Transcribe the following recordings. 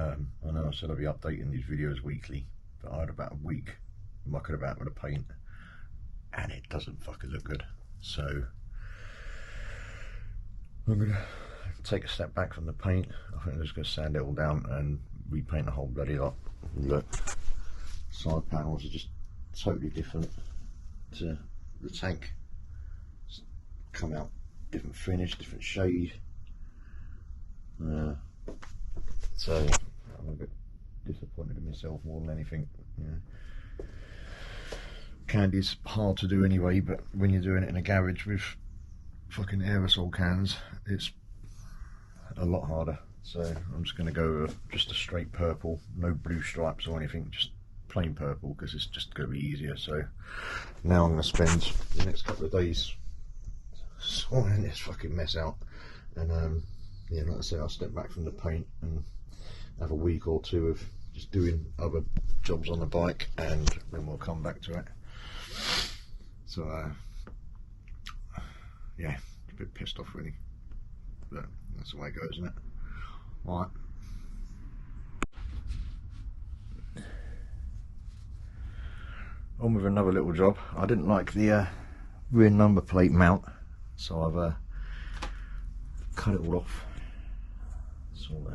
I know I said I'd be updating these videos weekly, but I had about a week mucking about with the paint and it doesn't fucking look good. So I'm gonna take a step back from the paint. I think I'm just gonna sand it all down and repaint the whole bloody lot. Look, side panels are just totally different to the tank. It's come out different finish, different shade. So I'm a bit disappointed in myself more than anything. Yeah. Candy's hard to do anyway, but when you're doing it in a garage with fucking aerosol cans, it's a lot harder. So I'm just going to go with just a straight purple, no blue stripes or anything, just plain purple, because it's just going to be easier. So now I'm going to spend the next couple of days sorting this fucking mess out, and yeah, like I say, I'll step back from the paint and have a week or two of just doing other jobs on the bike, and then we'll come back to it. So yeah, a bit pissed off really, but that's the way it goes, isn't it? All right, on with another little job. I didn't like the rear number plate mount, so I've cut it all off. It's all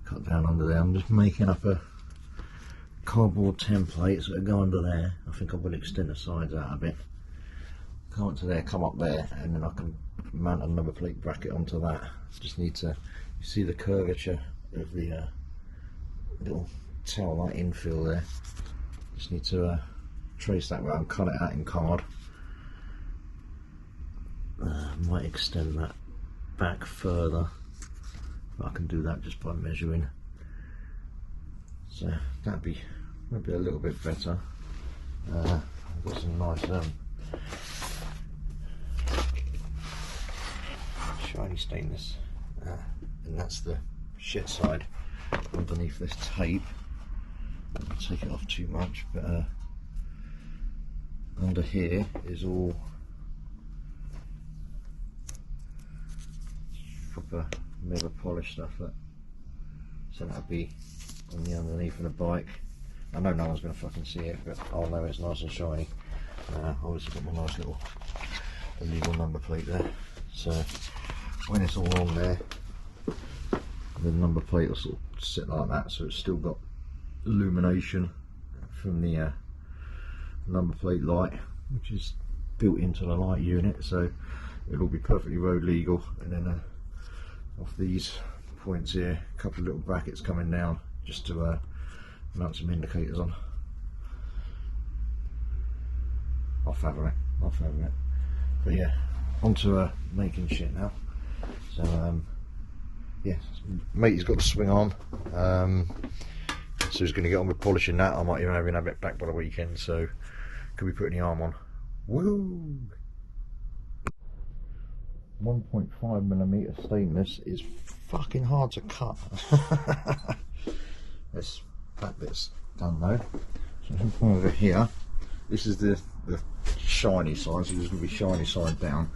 cut down under there. I'm just making up a cardboard template so it'll go under there. I think I will extend the sides out a bit. Come up to there, come up there, and then I can mount a number plate bracket onto that. Just need to, you see the curvature of the little tail light infill there. Just need to trace that round, cut it out in card. Might extend that back further, but I can do that just by measuring. So that'd be maybe a little bit better. I've got some nice shiny stainless, and that's the shit side underneath this tape. Don't take it off too much, but under here is all proper mirror polish stuff. So that'll be on the underneath of the bike. I know no one's going to fucking see it, but I'll know it's nice and shiny. I've also got my nice little illegal number plate there. So when it's all on there, the number plate will sort of sit like that, so it's still got illumination from the number plate light, which is built into the light unit, so it'll be perfectly road legal. And then off these points here, a couple of little brackets coming down just to mount some indicators on. Off having it. But yeah, onto making shit now. So yeah, matey's got the swing on, so he's going to get on with polishing that. I might even have it back by the weekend, so could be putting the arm on. Woo! 1.5mm stainless is fucking hard to cut. That bit's done though. So if I come over here, this is the shiny side, so there's going to be shiny side down.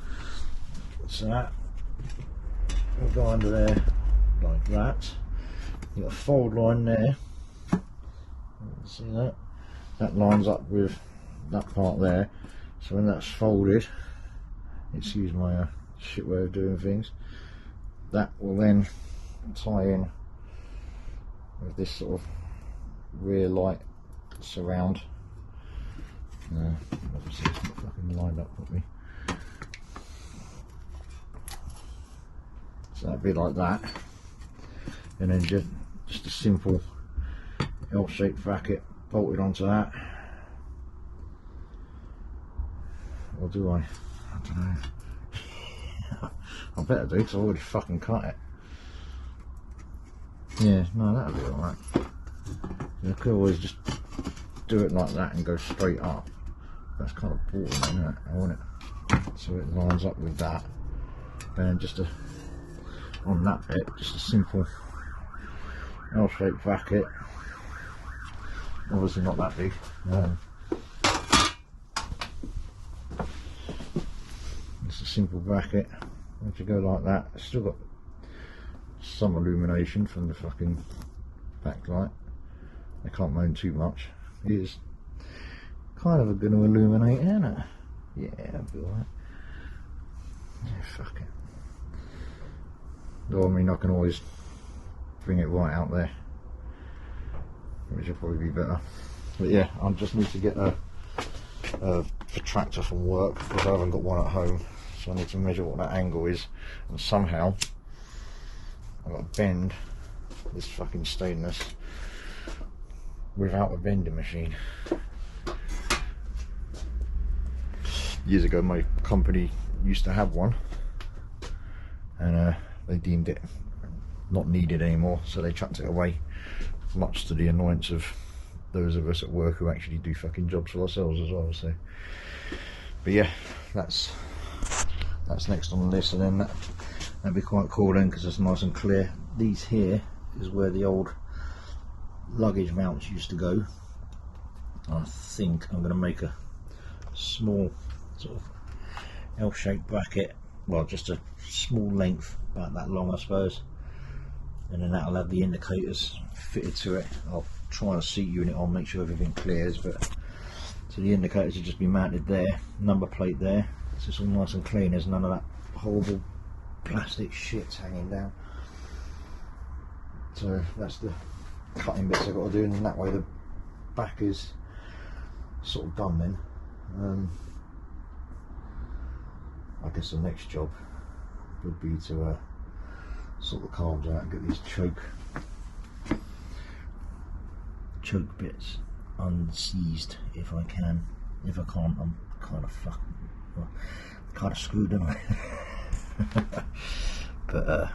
So that will go under there like that. You've got a fold line there. See that? That lines up with that part there. So when that's folded, excuse my shit way of doing things, that will then tie in with this sort of rear light surround. Obviously it's not fucking lined up properly. So that'd be like that, and then just a simple L-shaped bracket bolted onto that. Or do I? I don't know. I better do, because I already fucking cut it. Yeah, no, that'll be alright. I could always just do it like that and go straight up. That's kind of boring, isn't it? I want it so it lines up with that. And just on that bit, just a simple L-shaped bracket. Obviously not that big. Just a simple bracket. If you go like that, it's still got some illumination from the fucking backlight. I can't moan too much. It is kind of going to illuminate, isn't it? Yeah, that'll be alright. Yeah, fuck it. Though I mean, I can always bring it right out there, which will probably be better. But yeah, I just need to get a protractor from work because I haven't got one at home, so I need to measure what that angle is, and somehow I've got to bend this fucking stainless without a bending machine. Years ago my company used to have one, and they deemed it not needed anymore, so they chucked it away, much to the annoyance of those of us at work who actually do fucking jobs for ourselves as well. So, but yeah, that's next on the list, and then that'd be quite cool then, because it's nice and clear. These here is where the old luggage mounts used to go. I think I'm going to make a small sort of L-shaped bracket, well, just a small length, about that long I suppose, and then that'll have the indicators fitted to it. I'll try a seat unit on, make sure everything clears, but so the indicators will just be mounted there, number plate there, so it's all nice and clean. There's none of that horrible plastic shit hanging down. So that's the cutting bits I've got to do, and then that way the back is sort of done then. I guess the next job would be to sort the carbs out and get these choke bits unseized if I can. If I can't, I'm kind of screwed, am I? But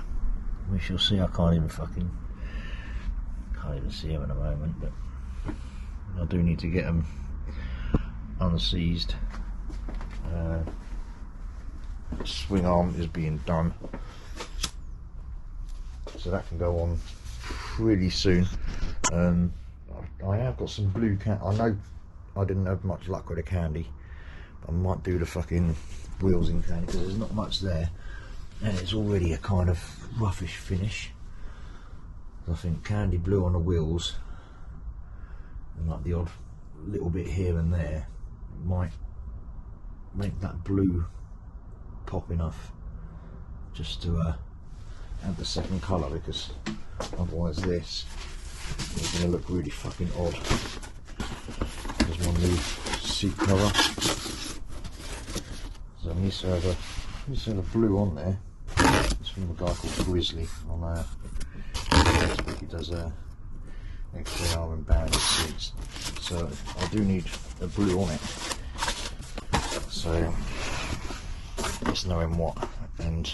we shall see. I can't even see them at the moment, but I do need to get them unseized. Swing arm is being done, so that can go on pretty soon. I have got some blue I know I didn't have much luck with the candy, but I might do the fucking wheels in candy because there's not much there, and it's already a kind of roughish finish. I think candy blue on the wheels and like the odd little bit here and there might make that blue pop enough just to add the second colour, because otherwise this is going to look really fucking odd. There's my new seat cover, so I need to have a blue on there. It's from a guy called Grizzly on he does XJR and banded seats, so I do need a blue on it, so just knowing what. And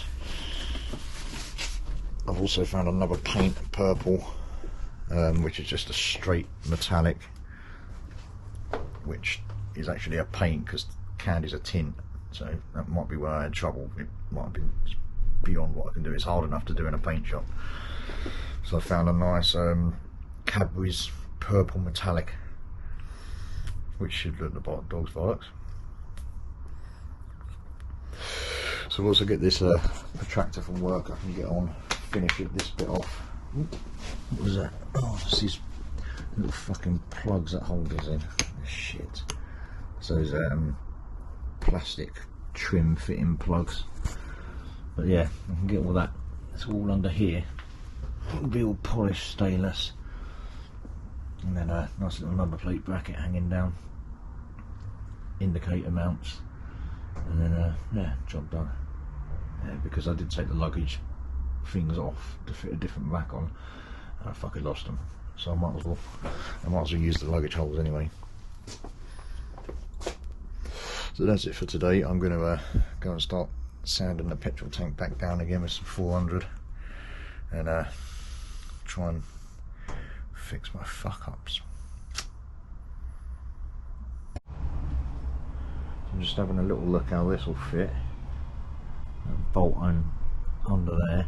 I've also found another paint, purple, which is just a straight metallic, which is actually a paint because candy's a tint, so that might be where I had trouble. It might have been beyond what I can do. It's hard enough to do in a paint shop, so I found a nice Cadbury's purple metallic, which should look like dog's bollocks. So I'll also get this protractor from work. I can get on, finish this bit off. What was that? Oh, it's these little fucking plugs that hold this in. Shit. So those plastic trim fitting plugs. But yeah, I can get all that. It's all under here. It'll be all polished stainless. And then a nice little number plate bracket hanging down. Indicator mounts. And then yeah, job done. Yeah, because I did take the luggage things off to fit a different rack on, and I fucking lost them, so I might as well use the luggage holes anyway. So that's it for today. I'm going to go and start sanding the petrol tank back down again with some 400, and try and fix my fuck ups. I'm just having a little look how this will fit. Bolt on under there.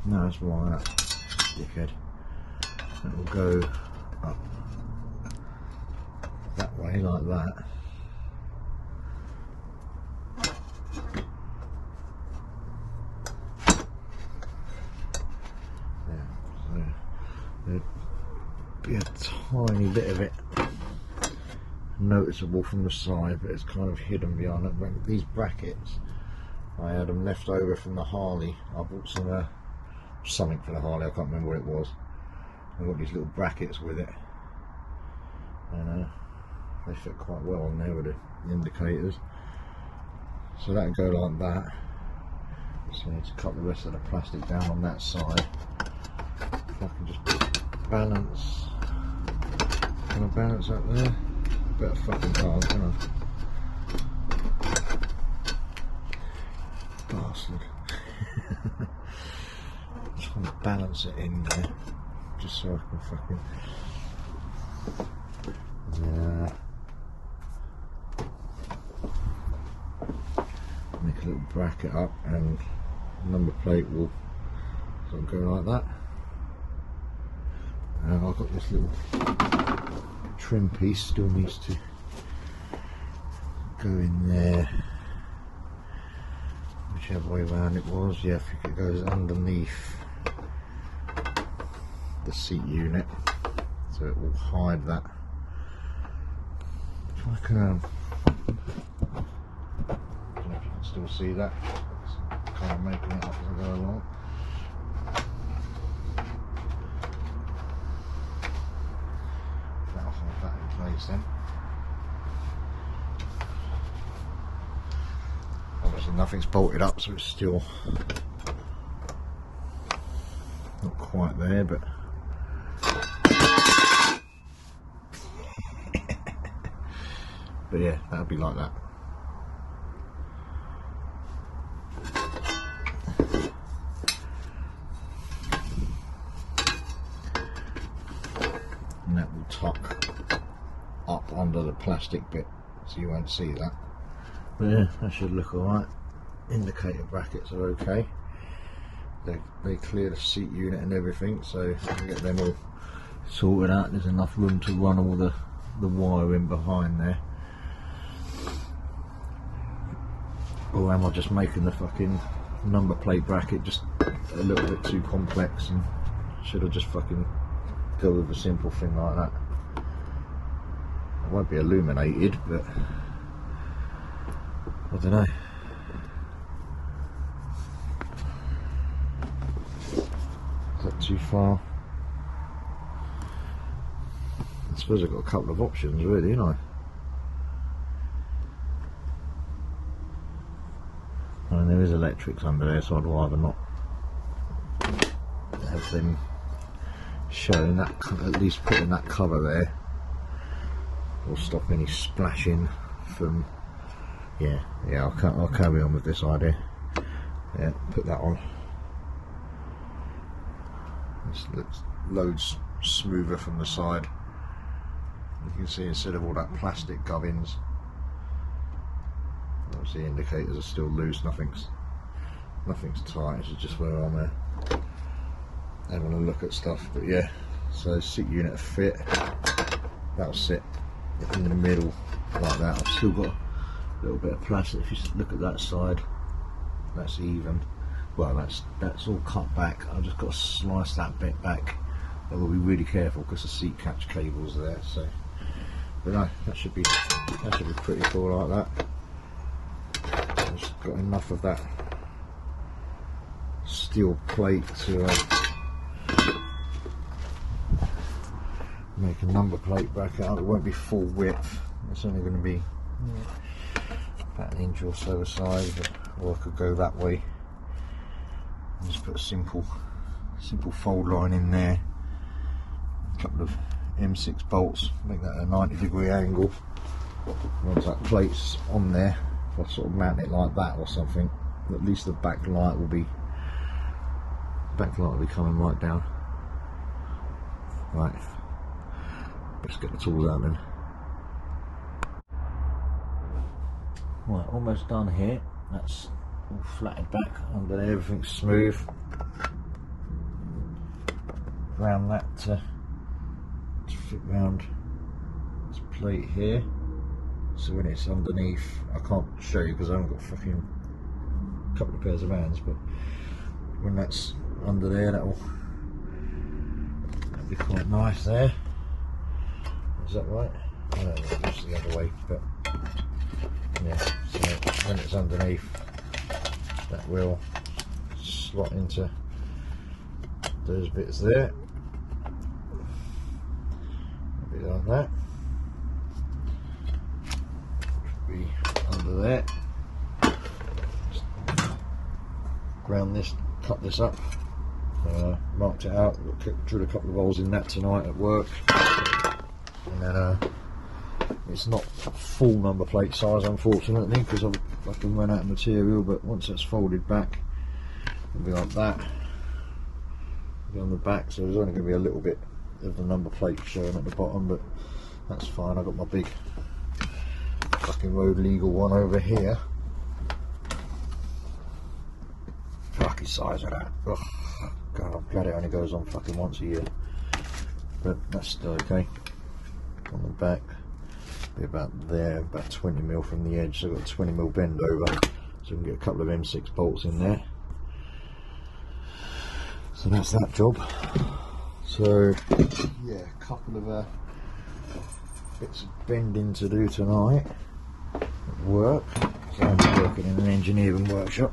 No, that's wrong, that dickhead. It will go up that way like that. There'd be a tiny bit of it noticeable from the side, but it's kind of hidden behind it. These brackets, I had them left over from the Harley. I bought some something for the Harley, I can't remember what it was. I've got these little brackets with it, and they fit quite well on there with the indicators. So that would go like that. So I need to cut the rest of the plastic down on that side. If I can just balance. Can I balance up there? Better fucking hard, can I? Bastard. Just want to balance it in there, just so I can fucking. Yeah. Make a little bracket up, and number plate will sort of go like that. And I've got this little trim piece, still needs to go in there, whichever way around it was. Yeah, I think it goes underneath the seat unit, so it will hide that. If I can, still see that. It's kind of making it up as I go along. That'll hold that in place then. Obviously nothing's bolted up, so it's still not quite there, but but yeah, that'll be like that. And that will tuck up under the plastic bit, so you won't see that. But yeah, that should look alright. Indicator brackets are okay. They clear the seat unit and everything, so I can get them all sorted out. There's enough room to run all the wire in behind there. Or am I just making the fucking number plate bracket just a little bit too complex, and should I just fucking go with a simple thing like that? It won't be illuminated, but I don't know. Is that too far? I suppose I've got a couple of options really, haven't I? I mean, there is electrics under there, so I'd rather not have them showing that. At least putting that cover there will stop any splashing from. Yeah, I'll carry on with this idea. Yeah, put that on. This looks loads smoother from the side. You can see instead of all that plastic gubbins, obviously the indicators are still loose. Nothing's tight. This is just where I'm having a look at stuff. But yeah, so seat unit fit. That'll sit in the middle like that. I've still got a little bit of plastic. If you look at that side, that's even. Well, that's all cut back. I've just got to slice that bit back. I will be really careful because the seat catch cable's there. So, but no, that should be pretty cool like that. I've just got enough of that steel plate to make a number plate bracket out. It won't be full width. It's only going to be about an inch or so aside, or I could go that way and just put a simple fold line in there, a couple of M6 bolts, make that a 90-degree angle. Once that plate's on there, if I sort of mount it like that or something, at least the backlight will be coming right down. Right, let's get the tools out then. Right, almost done here. That's all flattened back under there, everything's smooth. Round that to fit round this plate here. So when it's underneath, I can't show you because I haven't got fucking a couple of pairs of hands, but when that's under there, that'll That'd be quite nice there. Is that right? No, it's the other way, but yeah, so when it's underneath, that will slot into those bits there. A bit like that. Should be under there. Just ground this, cut this up, marked it out, drilled a couple of holes in that tonight at work, and then it's not full number plate size unfortunately because I've fucking run out of material, but once that's folded back it'll be like that. It'll be on the back, so there's only going to be a little bit of the number plate showing at the bottom, but that's fine. I've got my big fucking road legal one over here. Fucking size of that. Ugh. God, I'm glad it only goes on fucking once a year, but that's still okay. On the back, be about there, about 20mm from the edge, so I've got a 20mm bend over, so we can get a couple of M6 bolts in there. So that's that job. So yeah, a couple of bits of bending to do tonight at work. So I'm working in an engineering workshop.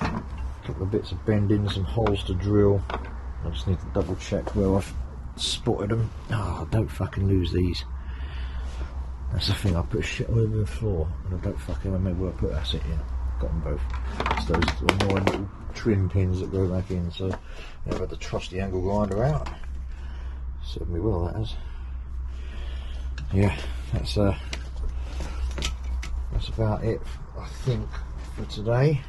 A couple of bits of bending, some holes to drill. I just need to double check where I've spotted them. Oh, don't fucking lose these. That's the thing, I put shit all over the floor and I don't fucking remember where I put that in. Got them both. It's those annoying little trim pins that go back in, so yeah, I've had to trust the angle grinder out. Served me well, that has. Yeah, that's about it, I think, for today.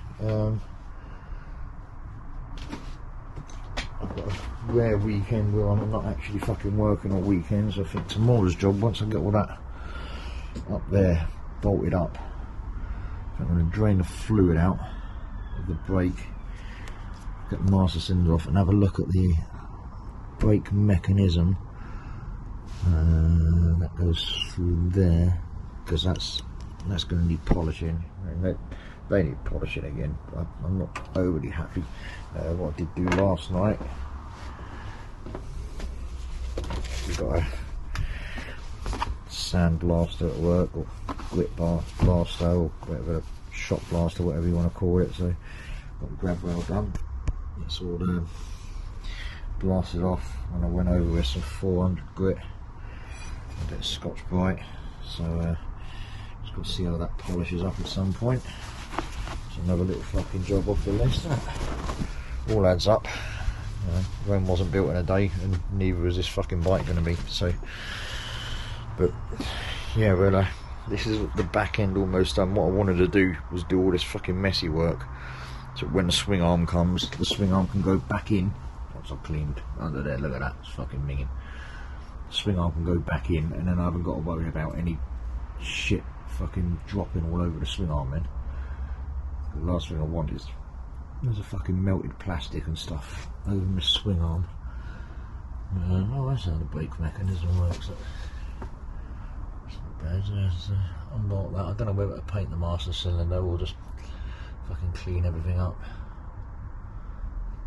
I've got a rare weekend where I'm not actually fucking working on weekends. I think tomorrow's job, once I get all that up there bolted up, I'm going to drain the fluid out of the brake, get the master cylinder off and have a look at the brake mechanism. That goes through there, because that's going to need polishing. I mean, they need polishing again. I'm not overly happy. What I did do last night, we got a sand blaster at work, or grit blaster, or whatever, shot blaster, whatever you want to call it. So got the grab rail done. It's all blasted off, and I went over with some 400 grit, a bit of Scotch Brite. So just got to see how that polishes up at some point. It's another little fucking job off the list. That all adds up. Rome wasn't built in a day, and neither was this fucking bike going to be. So, but yeah, well, this is the back end almost done. What I wanted to do was do all this fucking messy work, so when the swing arm comes, the swing arm can go back in. Once I've cleaned under there, look at that, it's fucking minging. The swing arm can go back in, and then I haven't got to worry about any shit fucking dropping all over the swing arm then. The last thing I want is there's a fucking melted plastic and stuff over my swing arm. Oh, that's how the brake mechanism works. It's not bad. I'm not that. I don't know whether to paint the master cylinder or just fucking clean everything up.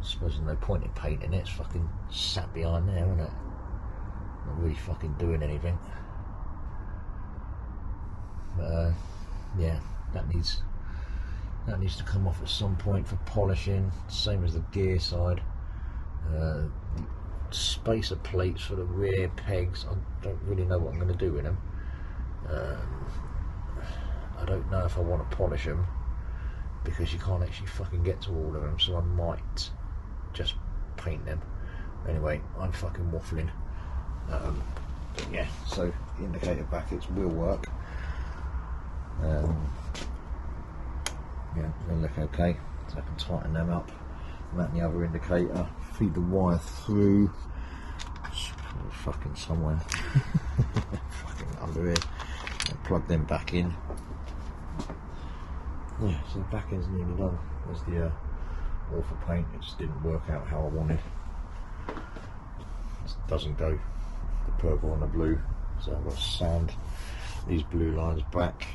I suppose there's no point in painting it. It's fucking sat behind there, isn't it? Not really fucking doing anything. But yeah, that needs to come off at some point for polishing. Same as the gear side. Spacer plates for the rear pegs, I don't really know what I'm going to do with them. I don't know if I want to polish them, because you can't actually fucking get to all of them, so I might just paint them. Anyway, I'm fucking waffling. But yeah, so indicator brackets will work. Yeah, they look okay, so I can tighten them up. And that and the other indicator, feed the wire through, fucking somewhere, fucking under here, and plug them back in. Yeah, so the back end's nearly done. There's the awful paint, it just didn't work out how I wanted. It doesn't go, the purple and the blue, so I've got to sand these blue lines back,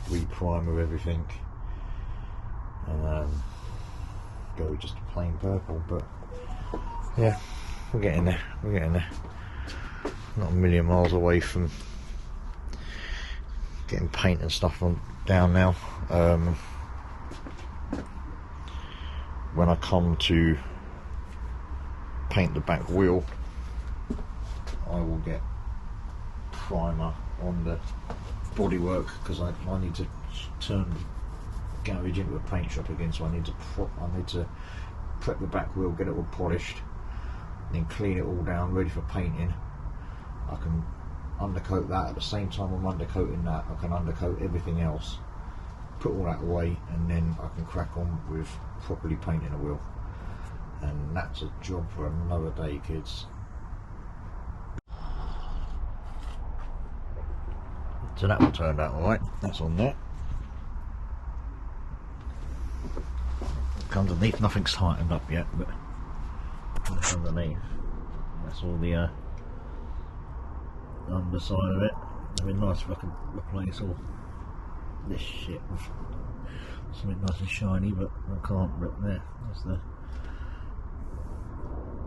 re-primer everything, and go just a plain purple. But yeah, we're getting there. We're getting there. Not a million miles away from getting paint and stuff on down now. When I come to paint the back wheel, I will get primer on the bodywork, because I need to turn the garage into a paint shop again, so I need to prep the back wheel, get it all polished, then clean it all down, ready for painting. I can undercoat that at the same time I'm undercoating that. I can undercoat everything else, put all that away, and then I can crack on with properly painting a wheel. And that's a job for another day, kids. So that one turned out alright. That's on there. Underneath, nothing's tightened up yet, but that's underneath. That's all the underside of it. It'd be nice if I could replace all this shit with something nice and shiny, but I can't. But there, that's the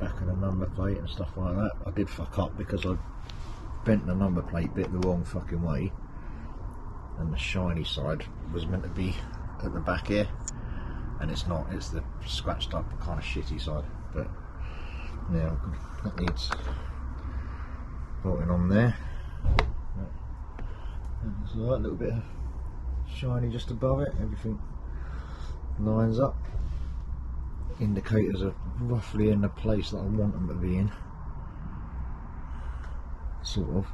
back of the number plate and stuff like that. I did fuck up because I bent the number plate bit the wrong fucking way, and the shiny side was meant to be at the back here, and it's not. It's the scratched up kind of shitty side. But yeah, that needs bolting on there. There's a little bit of shiny just above it. Everything lines up. Indicators are roughly in the place that I want them to be in, sort of.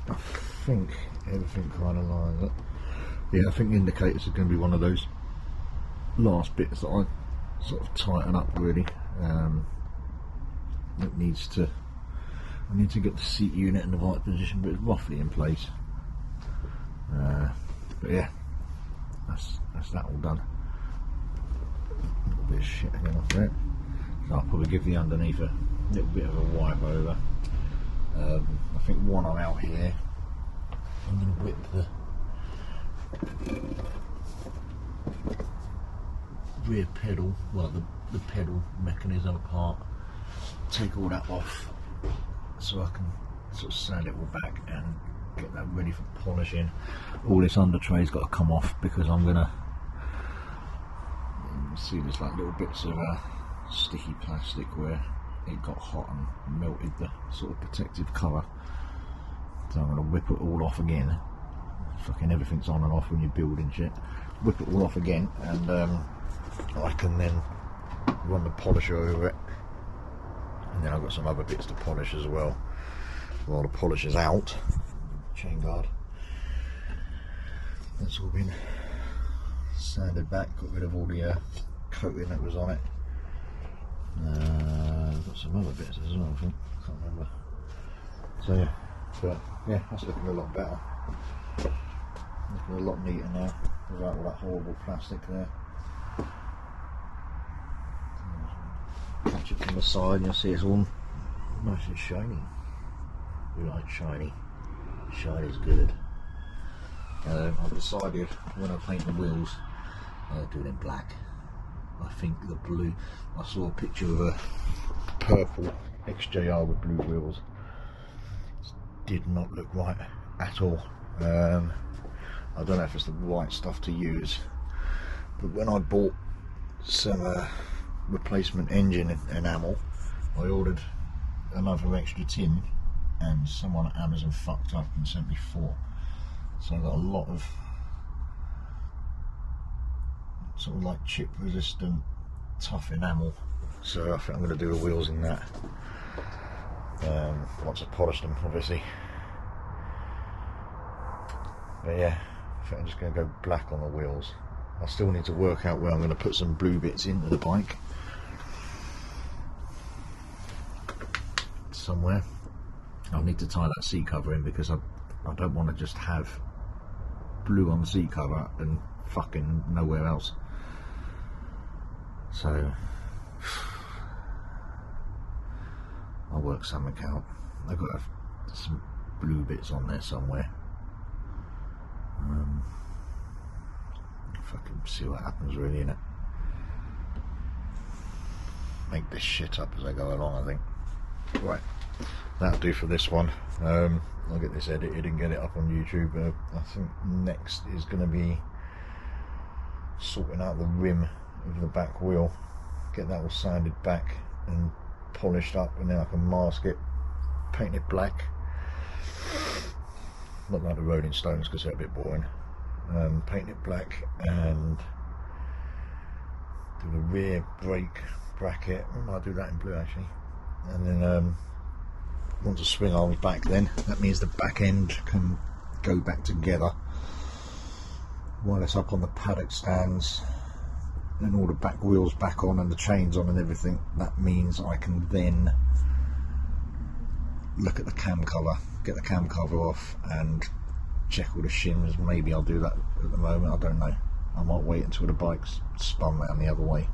I think everything kind of lines up. Yeah, I think indicators are going to be one of those last bits that I sort of tighten up really. It needs to. I need to get the seat unit in the right position, but it's roughly in place. But yeah, that's that all done. A little bit of shit again off there. So I'll probably give the underneath a little bit of a wipe over. I think when I'm out here, I'm going to whip the rear pedal, well the pedal mechanism apart, take all that off, so I can sort of sand it all back and get that ready for polishing. All this under tray's got to come off, because I'm gonna see there's like little bits of sticky plastic where it got hot and melted the sort of protective cover. So I'm gonna whip it all off again. Fucking everything's on and off when you're building shit. Whip it all off again, and I can then run the polisher over it. And then I've got some other bits to polish as well. While the polish is out, chain guard, that's all been sanded back, got rid of all the coating that was on it. I've got some other bits as well, I think. Can't remember. So yeah, but yeah, that's looking a lot better. Looking a lot neater now, without all that horrible plastic there. Catch it from the side and you'll see it's all nice and shiny. We like shiny. Shiny's good. I've decided when I paint the wheels, I'll do it in black. I think the blue, I saw a picture of a purple XJR with blue wheels. Did not look right at all. I don't know if it's the right stuff to use, but when I bought some replacement engine enamel, I ordered another extra tin, and someone at Amazon fucked up and sent me 4. So I got a lot of sort of like chip resistant tough enamel, so I think I'm going to do the wheels in that once I polish them, obviously. But yeah, I think I'm just going to go black on the wheels. I still need to work out where I'm going to put some blue bits into the bike. Somewhere. I'll need to tie that seat cover in, because I don't want to just have blue on the seat cover and fucking nowhere else. So I'll work something out. I've got to have some blue bits on there somewhere. Fucking see what happens really, innit? make this shit up as I go along, I think. Right, that'll do for this one. I'll get this edited and get it up on YouTube. I think next is going to be sorting out the rim of the back wheel, get that all sanded back and polished up, and then I can mask it, paint it black, not like the Rolling Stones because they're a bit boring. Paint it black and do the rear brake bracket. I might do that in blue actually. And then once the swing arm's back, then that means the back end can go back together while it's up on the paddock stands and all the back wheels back on and the chains on and everything. That means I can then look at the cam cover, get the cam cover off and check all the shims. Maybe I'll do that at the moment, I don't know. I might wait until the bike's spun round the other way.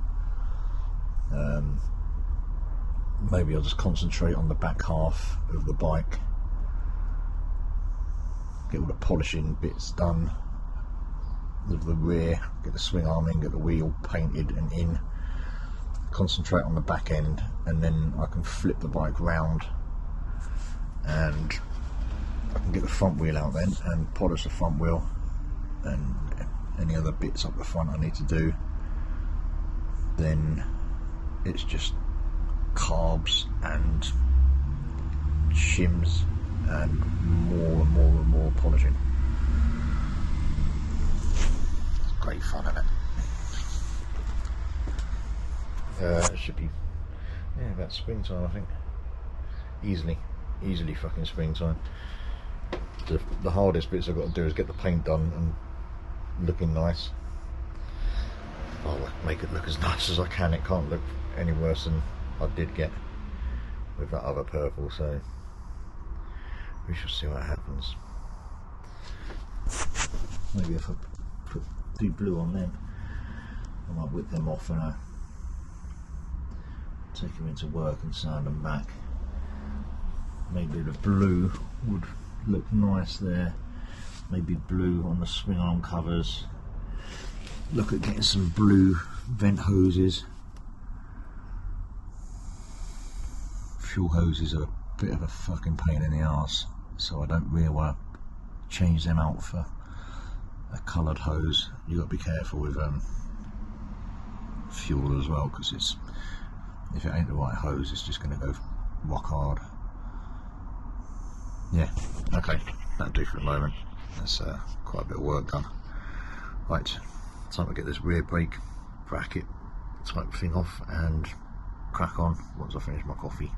Maybe I'll just concentrate on the back half of the bike, get all the polishing bits done of the rear, get the swing arm in, get the wheel painted and in, concentrate on the back end, and then I can flip the bike round and I can get the front wheel out then and polish the front wheel and any other bits up the front I need to do. Then it's just carbs and shims and more polishing. It's great fun, isn't it? It should be, yeah, about springtime I think. Easily fucking springtime. The hardest bits I've got to do is get the paint done and looking nice. I'll make it look as nice as I can. It can't look any worse than I did get with that other purple, so we shall see what happens. Maybe if I put deep blue on them, I might whip them off and take them into work and sand them back. Maybe the blue would look nice there. Maybe blue on the swing arm covers. Look at getting some blue vent hoses. Fuel hoses are a bit of a fucking pain in the arse, so I don't really want to change them out for a coloured hose. You've got to be careful with fuel as well, because it's, if it ain't the right hose, it's just going to go rock hard. Yeah, okay, that'll do for the moment. That's quite a bit of work done. Right, time to get this rear brake bracket type thing off and crack on once I finish my coffee.